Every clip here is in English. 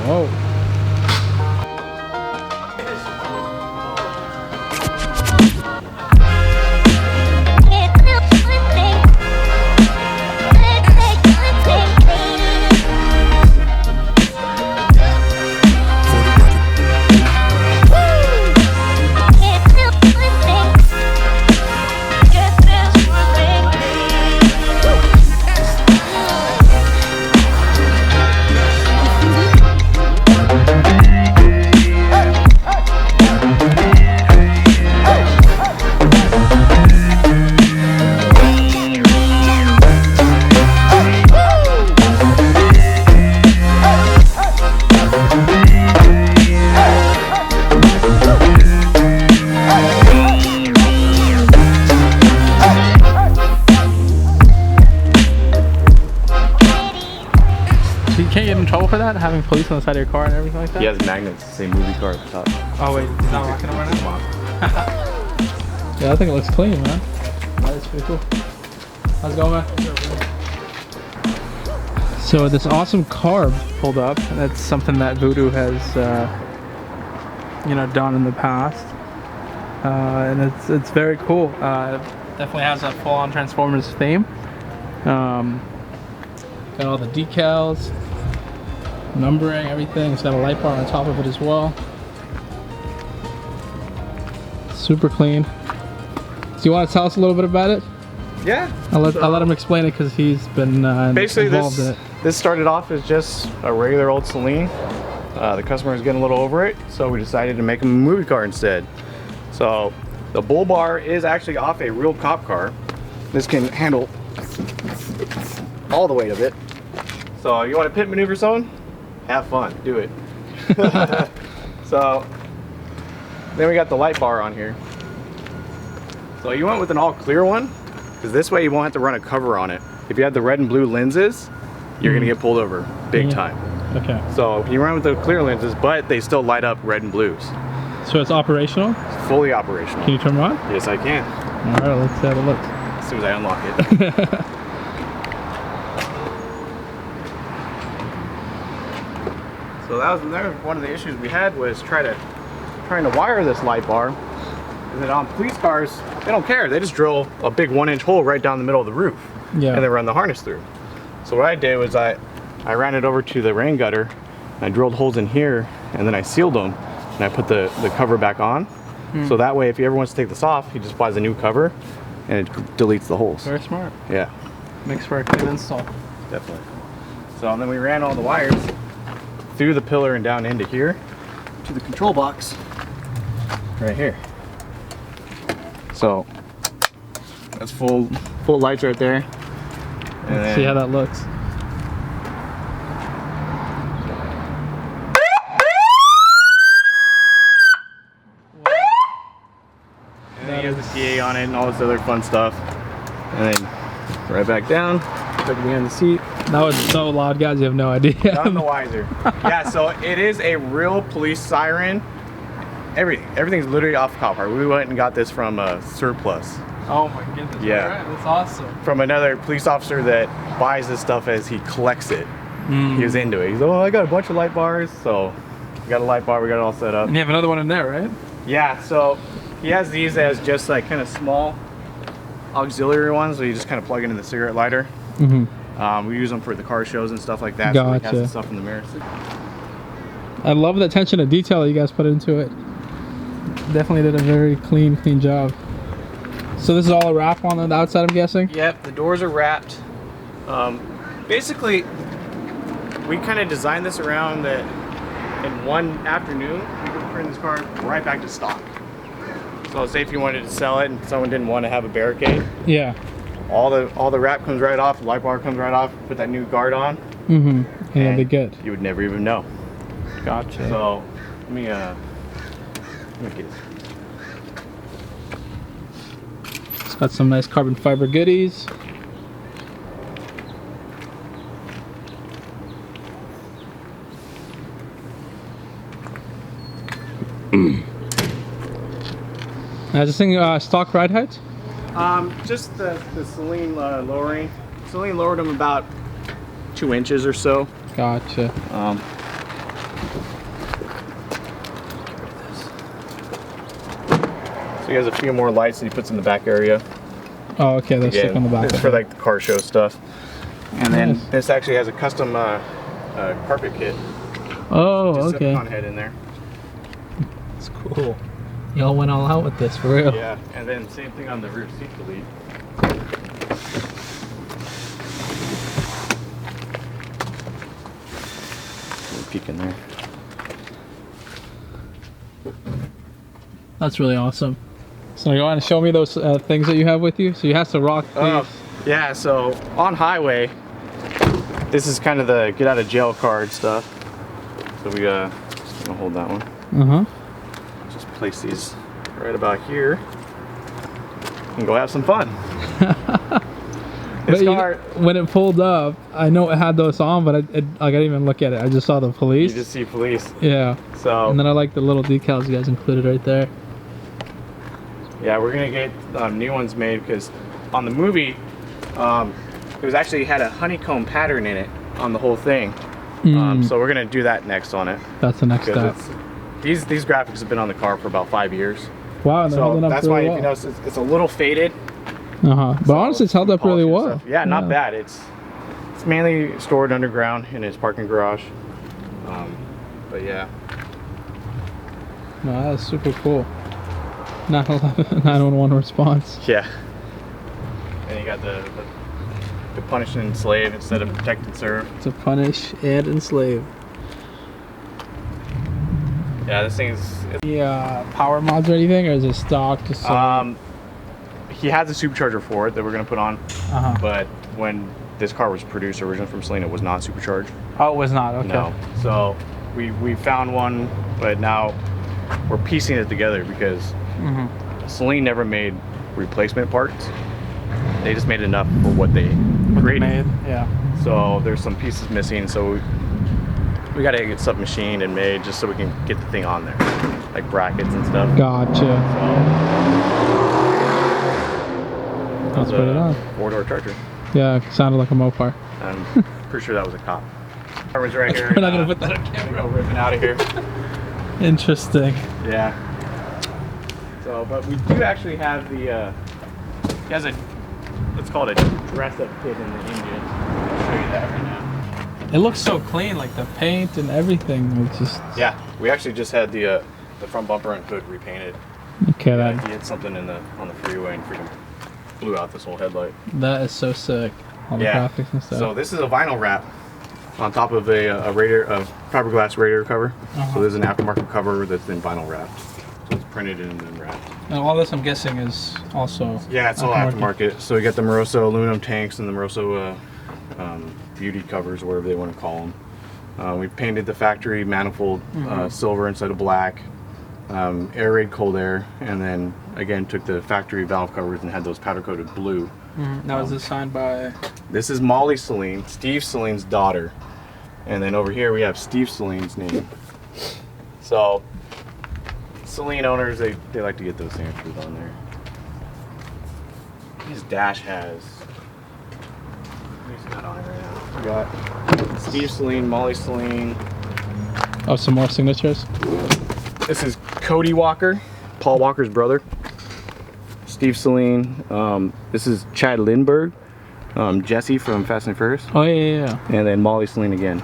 Whoa. You can't get in trouble for that, having police on the side of your car and everything like that? He has magnets, the same movie car at the top. Oh wait, he's not rocking them right now? Yeah, I think it looks clean, man. That is pretty cool. How's it going, man? So this awesome car pulled up, and that's something that Voodoo has, you know, done in the past. And it's very cool. Definitely has a full-on Transformers theme. Got all the decals, numbering, everything. It's got a light bar on top of it as well. Super clean. Do you want to tell us a little bit about it? Yeah. I'll let him explain it because he's been basically involved in it. This started off as just a regular old Celine. The customer was getting a little over it, so we decided to make him a movie car instead. So the bull bar is actually off a real cop car. This can handle all the weight of it. So you want to pit maneuver someone? Have fun, do it. So then we got the light bar on here. So you went with an all clear one, because this way you won't have to run a cover on it. If you have the red and blue lenses, you're gonna get pulled over big time. Okay. So you run with the clear lenses, but they still light up red and blues. So it's operational? It's fully operational. Can you turn them on? Yes, I can. All right, let's have a look. As soon as I unlock it. So that was one of the issues we had, was trying to wire this light bar. And then on police cars, they don't care. They just drill a big 1-inch hole right down the middle of the roof. Yeah. And then run the harness through. So what I did was I ran it over to the rain gutter, and I drilled holes in here, and then I sealed them, and I put the cover back on. So that way, if he ever wants to take this off, he just buys a new cover, and it deletes the holes. Very smart. Yeah. Makes for a clean install. Definitely. So and then we ran all the wires through the pillar and down into here to the control box right here. So that's full lights right there. And Let's see how that looks. And then you have the PA on it and all this other fun stuff. And then right back down, tuck it behind the seat. That was so loud, guys, you have no idea. None the wiser. Yeah, so it is a real police siren. Everything's literally off cop car. We went and got this from a surplus. Oh my goodness. Yeah. Right, that's awesome. From another police officer that buys this stuff as he collects it. He was into it. He's like, oh, I got a bunch of light bars. So we got a light bar, we got it all set up. And you have another one in there, right? Yeah, so he has these as just like kind of small auxiliary ones, so you just kind of plug into the cigarette lighter. We use them for the car shows and stuff like that. Gotcha. So it has the stuff in the mirrors. I love the attention to detail that you guys put into it. Definitely did a very clean job. So this is all a wrap on the outside, I'm guessing? Yep, the doors are wrapped. Basically, we kind of designed this around that in one afternoon, we could bring this car right back to stock. So say if you wanted to sell it and someone didn't want to have a barricade, Yeah. all the wrap comes right off, the light bar comes right off, put that new guard on. Yeah, that'd be good. You would never even know. Gotcha. So let me get it. It's got some nice carbon fiber goodies. Is this thing stock ride height? Just the Celine lowering. Celine lowered them about 2 inches or so. Gotcha. So he has a few more lights that he puts in the back area. Oh, okay, they'll stick on the back. It's for like the car show stuff. And then Nice. this actually has a custom carpet kit. Oh, Just okay. on head in there. It's cool. Y'all went all out with this, for real. Yeah, and then same thing on the rear seat delete. Peek in there. That's really awesome. So you want to show me those things that you have with you? So you have to rock these. Yeah, so on highway, this is kind of the get out of jail card stuff. So we just gonna hold that one. Just place these right about here and go have some fun. This car, when it pulled up, I know it had those on, but I didn't even look at it. I just saw the police. you just see police. Yeah. So And then I like the little decals you guys included right there. yeah, we're gonna get new ones made because on the movie, it was actually had a honeycomb pattern in it on the whole thing. So we're gonna do that next on it. That's the next step. These graphics have been on the car for about 5 years. Wow, and they're holding So up that's really why if you well. notice it's a little faded. But So honestly, it's held up really polish and well. stuff. Yeah, not bad. It's mainly stored underground in his parking garage. But yeah. No, that's super cool. 911 response. Yeah. And you got the punish and enslave instead of protect and serve. To punish and enslave. Yeah, this thing is. Yeah, power mods or anything, or is it stock? Just so He has a supercharger for it that we're gonna put on. Uh-huh. But when this car was produced originally from Selena, it was not supercharged. Oh, it was not. Okay. No. So we found one, but now we're piecing it together because Celine never made replacement parts. They just made enough for what they created. Yeah. So there's some pieces missing. So we got to get stuff machined and made just so we can get the thing on there, like brackets and stuff. Gotcha. So Let's put it on. 4-door Charger. Yeah, it sounded like a Mopar. I'm pretty sure that was a cop. Car was right here. We're not gonna put that on Gonna camera. go ripping out of here. Interesting. Yeah. So, but we do actually have the. He has a. Let's call it a dress-up kit in the engine. I'll show you that right now. It looks so clean, like the paint and everything. It's just Yeah, we actually just had the front bumper and hood repainted. okay. He had something on the freeway and freaking blew out this whole headlight. That is so sick. All the Yeah. graphics and stuff. So this is a vinyl wrap on top of a fiberglass radiator cover. So there's an aftermarket cover that's been vinyl wrapped. So it's printed and then wrapped. And all this, I'm guessing, is also Yeah, it's all aftermarket. So we got the Moroso aluminum tanks and the Moroso beauty covers, whatever they want to call them. We painted the factory manifold silver instead of black. Air raid cold air, and then again took the factory valve covers and had those powder coated blue. Now is this signed by? This is Molly Celine, Steve Celine's daughter, and then over here we have Steve Celine's name. So Celine owners, they like to get those signatures on there. His dash has. He's not on it right now. We got Steve Celine, Molly Celine. Oh, some more signatures. This is Cody Walker, Paul Walker's brother. Steve Celine. This is Chad Lindbergh, Jesse from Fast and Furious, Oh yeah. and then Molly Celine again.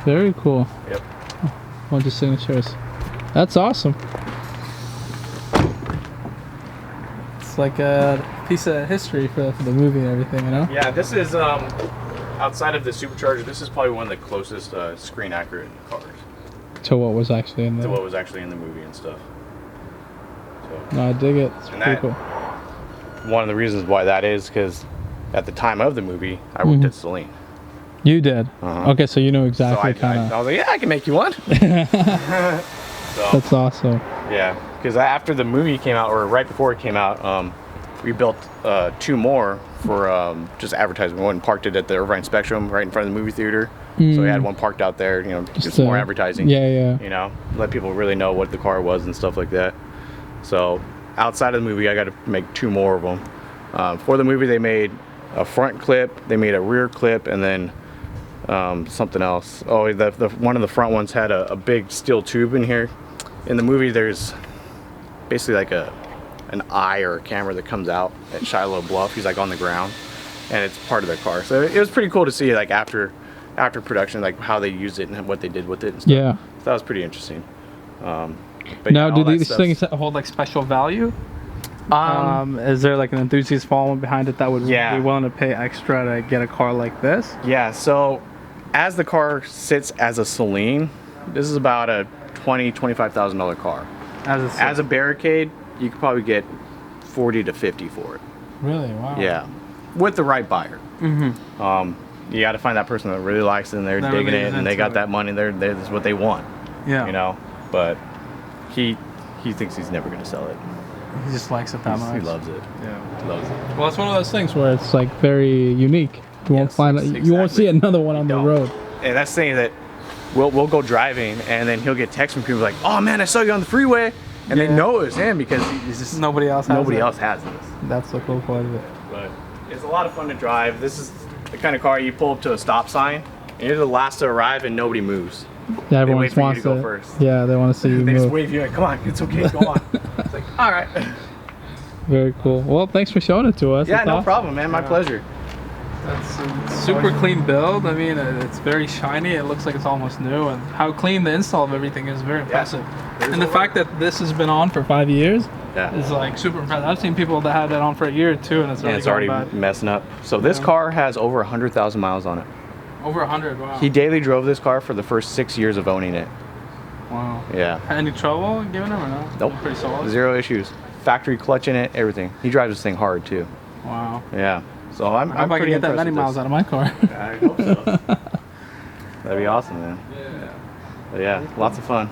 Very cool. Yep. Bunch of signatures. That's awesome. It's like a piece of history for the movie and everything, you know? Yeah, this is outside of the supercharger. This is probably one of the closest screen accurate cars To what was actually in to there. what was actually in the movie and stuff. So, No, I dig it. It's And pretty that- cool. one of the reasons why that is because at the time of the movie, I worked at Celine. You did? Uh-huh. Okay, so you know So exactly I kind was like, yeah, I can make you one. So, That's awesome. yeah, because after the movie came out, or right before it came out, we built 2 more for just advertising. One parked it at the Irvine Spectrum right in front of the movie theater. So we had one parked out there, you know, just more advertising. Yeah. You know, let people really know what the car was and stuff like that. So outside of the movie, I got to make 2 more of them. For the movie, they made a front clip, they made a rear clip, and then something else. Oh, the one of the front ones had a big steel tube in here. In the movie, there's basically like an eye or a camera that comes out at Shiloh Bluff. He's like on the ground, and it's part of their car. So it was pretty cool to see, like after production, like how they used it and what they did with it and stuff. Yeah. So that was pretty interesting. But Now, yeah, do all that these stuff's- things hold like special value? Is there like an enthusiast following behind it that would Yeah. be willing to pay extra to get a car like this? Yeah, so as the car sits as a Celine, this is about a $25,000 car. As a barricade, you could probably get 40 to 50 for it. Really? Wow. Yeah, with the right buyer. You got to find that person that really likes it and they're That digging really it is and they into got it. that money. This is what they want. Yeah. You know, but he thinks he's never gonna sell it. He just likes it that much. He loves it. Yeah. He loves it. Well, it's one of those things where it's like very unique. You won't Yes, find you won't see exactly. another one on the Don't. road. And that's the thing that we'll go driving and then he'll get texts from people like, "Oh man, I saw you on the freeway," and they Yeah. know it's him because he's just Nobody else has nobody it. else has this. That's the cool part of it. But it's a lot of fun to drive. This is the kind of car you pull up to a stop sign and you're the last to arrive and nobody moves. Yeah, everyone wait just for you wants to go first. Yeah, they want to see you They just move. wave you in. Come on, it's okay, go on. It's like, all right. Very cool. Well, thanks for showing it to us. Yeah, It's no awesome. problem, man. My pleasure. It's super clean build. I mean, it's very shiny. It looks like it's almost new, and how clean the install of everything is very impressive. There's And the a fact that this has been on for 5 years Yeah. is like super impressive. I've seen people that had that on for a year or two, and it's And already it's already gone bad. messing up. So this Yeah. car has over 100,000 miles on it. Over 100. Wow. He daily drove this car for the first 6 years of owning it. Wow. Yeah. Had any trouble giving him or no? Nope. Pretty solid. Zero issues. Factory clutch in it, everything. He drives this thing hard too. Wow. Yeah. So I'm I hope I can pretty get that impressed many with miles this. out of my car. I hope so. That'd be awesome, man. But yeah, lots of fun.